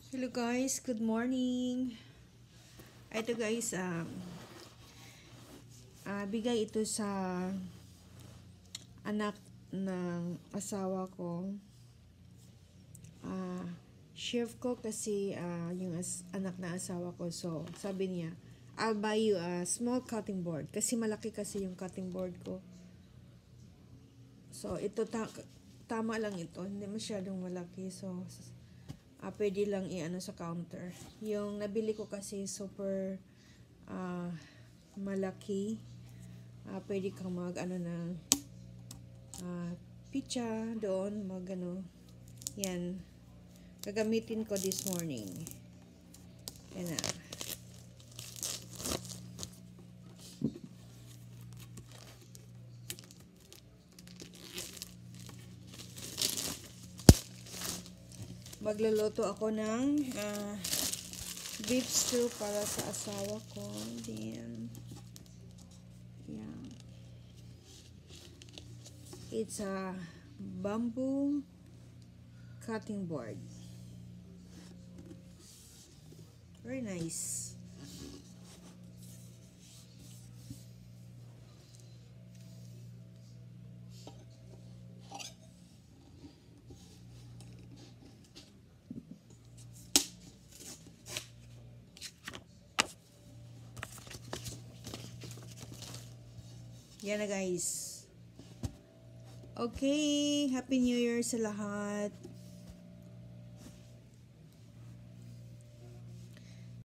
Hello guys, good morning. Ito guys, bigay ito sa anak ng asawa ko. Chef ko kasi yung anak na asawa ko. So, sabi niya, I'll buy you a small cutting board. Kasi malaki kasi yung cutting board ko. So, ito tama lang ito. Hindi masyadong malaki. So, pwede lang i-ano sa counter. Yung nabili ko kasi super malaki. Pwede kang mag ano ng pizza doon, mag ano. Yan. Gagamitin ko this morning. Yan na. Magluluto ako ng beef stew para sa asawa ko. Then, yeah. It's a bamboo cutting board. Very nice. Yan na guys. Okay, Happy New Year sa lahat.